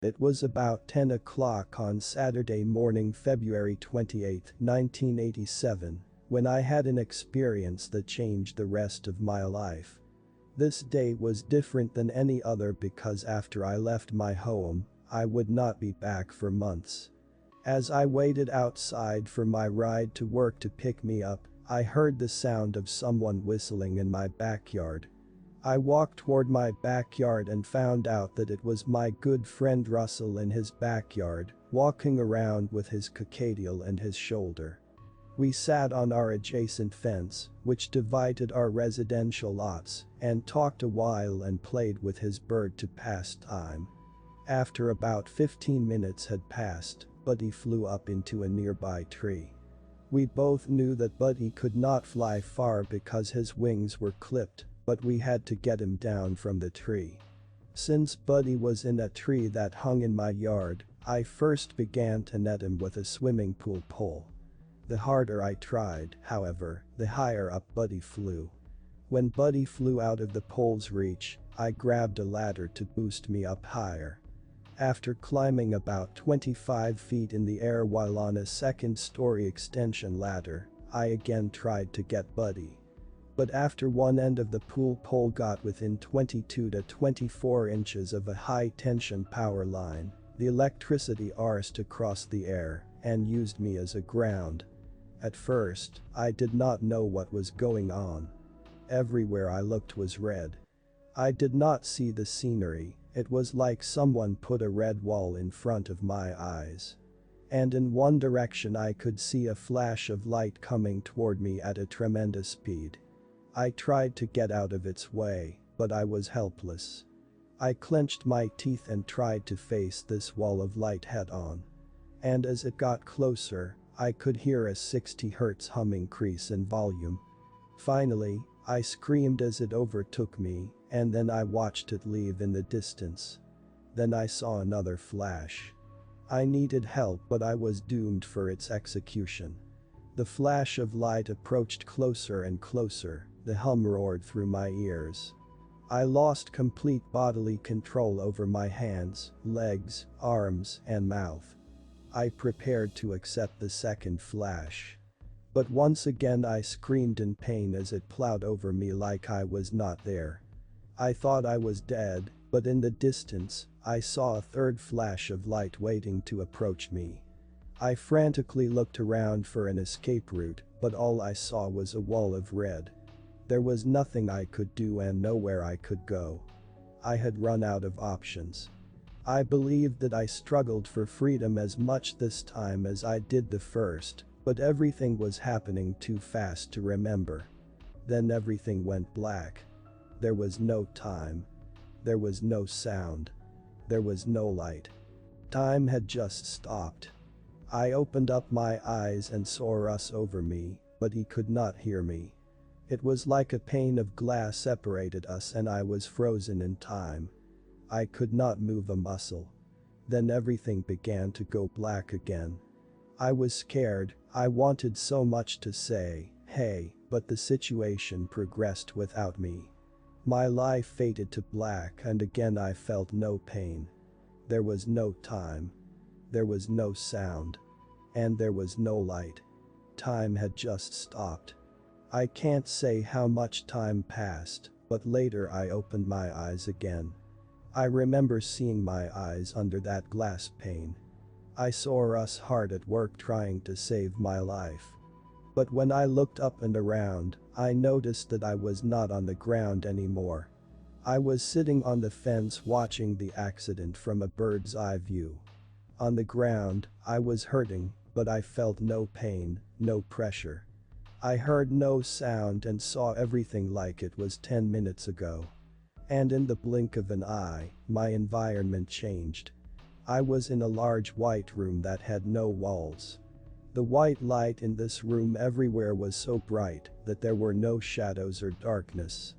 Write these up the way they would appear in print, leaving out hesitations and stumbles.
It was about 10 o'clock on Saturday morning, February 28, 1987, when I had an experience that changed the rest of my life. This day was different than any other because after I left my home, I would not be back for months. As I waited outside for my ride to work to pick me up, I heard the sound of someone whistling in my backyard. I walked toward my backyard and found out that it was my good friend Russell in his backyard, walking around with his cockatiel and his shoulder. We sat on our adjacent fence, which divided our residential lots, and talked a while and played with his bird to pass time. After about 15 minutes had passed, Buddy flew up into a nearby tree. We both knew that Buddy could not fly far because his wings were clipped, but we had to get him down from the tree. Since Buddy was in a tree that hung in my yard, I first began to net him with a swimming pool pole. The harder I tried, however, the higher up Buddy flew. When Buddy flew out of the pole's reach, I grabbed a ladder to boost me up higher. After climbing about 25 feet in the air while on a second-story extension ladder, I again tried to get Buddy. But after one end of the pool pole got within 22 to 24 inches of a high-tension power line, the electricity arced across the air and used me as a ground. At first, I did not know what was going on. Everywhere I looked was red. I did not see the scenery, it was like someone put a red wall in front of my eyes. And in one direction I could see a flash of light coming toward me at a tremendous speed. I tried to get out of its way, but I was helpless. I clenched my teeth and tried to face this wall of light head on. And as it got closer, I could hear a 60 Hz hum increase in volume. Finally, I screamed as it overtook me, and then I watched it leave in the distance. Then I saw another flash. I needed help, but I was doomed for its execution. The flash of light approached closer and closer, the hum roared through my ears. I lost complete bodily control over my hands, legs, arms, and mouth. I prepared to accept the second flash. But once again I screamed in pain as it plowed over me like I was not there. I thought I was dead, but in the distance, I saw a third flash of light waiting to approach me. I frantically looked around for an escape route, but all I saw was a wall of red. There was nothing I could do and nowhere I could go. I had run out of options. I believed that I struggled for freedom as much this time as I did the first, but everything was happening too fast to remember. Then everything went black. There was no time. There was no sound. There was no light. Time had just stopped. I opened up my eyes and saw Russ over me, but he could not hear me. It was like a pane of glass separated us and I was frozen in time. I could not move a muscle. Then everything began to go black again. I was scared, I wanted so much to say, hey, but the situation progressed without me. My life faded to black and again I felt no pain. There was no time. There was no sound. And there was no light. Time had just stopped. I can't say how much time passed, but later I opened my eyes again. I remember seeing my eyes under that glass pane. I saw us hard at work trying to save my life. But when I looked up and around, I noticed that I was not on the ground anymore. I was sitting on the fence watching the accident from a bird's eye view. On the ground, I was hurting, but I felt no pain, no pressure. I heard no sound and saw everything like it was 10 minutes ago. And in the blink of an eye, my environment changed. I was in a large white room that had no walls. The white light in this room everywhere was so bright that there were no shadows or darkness.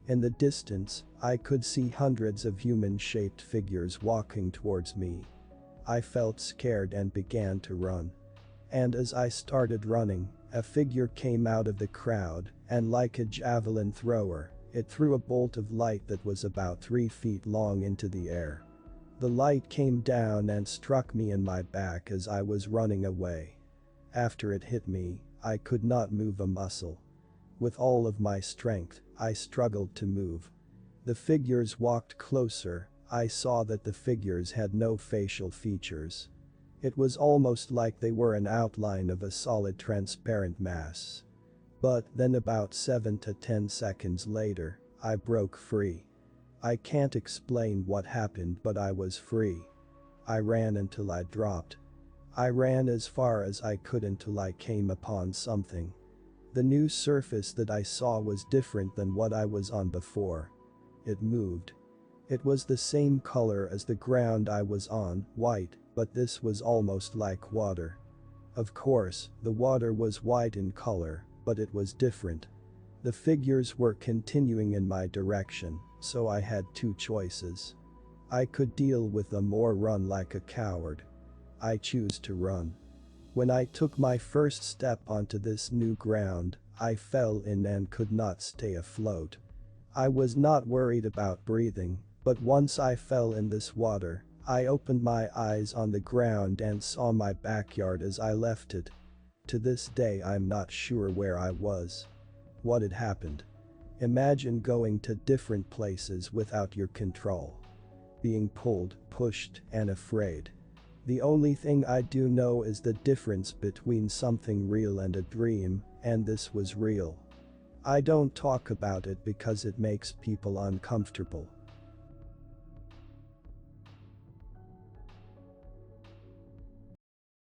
In the distance, I could see hundreds of human-shaped figures walking towards me. I felt scared and began to run. And as I started running, a figure came out of the crowd, and like a javelin thrower, it threw a bolt of light that was about 3 feet long into the air. The light came down and struck me in my back as I was running away. After it hit me, I could not move a muscle. With all of my strength, I struggled to move. The figures walked closer. I saw that the figures had no facial features. It was almost like they were an outline of a solid transparent mass. But then about 7 to 10 seconds later, I broke free. I can't explain what happened, but I was free. I ran until I dropped. I ran as far as I could until I came upon something. The new surface that I saw was different than what I was on before. It moved. It was the same color as the ground I was on, white, but this was almost like water. Of course, the water was white in color, but it was different. The figures were continuing in my direction, so I had two choices. I could deal with them or run like a coward. I choose to run. When I took my first step onto this new ground, I fell in and could not stay afloat. I was not worried about breathing, but once I fell in this water, I opened my eyes on the ground and saw my backyard as I left it. To this day I'm not sure where I was. What had happened? Imagine going to different places without your control. Being pulled, pushed, and afraid. The only thing I do know is the difference between something real and a dream, and this was real. I don't talk about it because it makes people uncomfortable.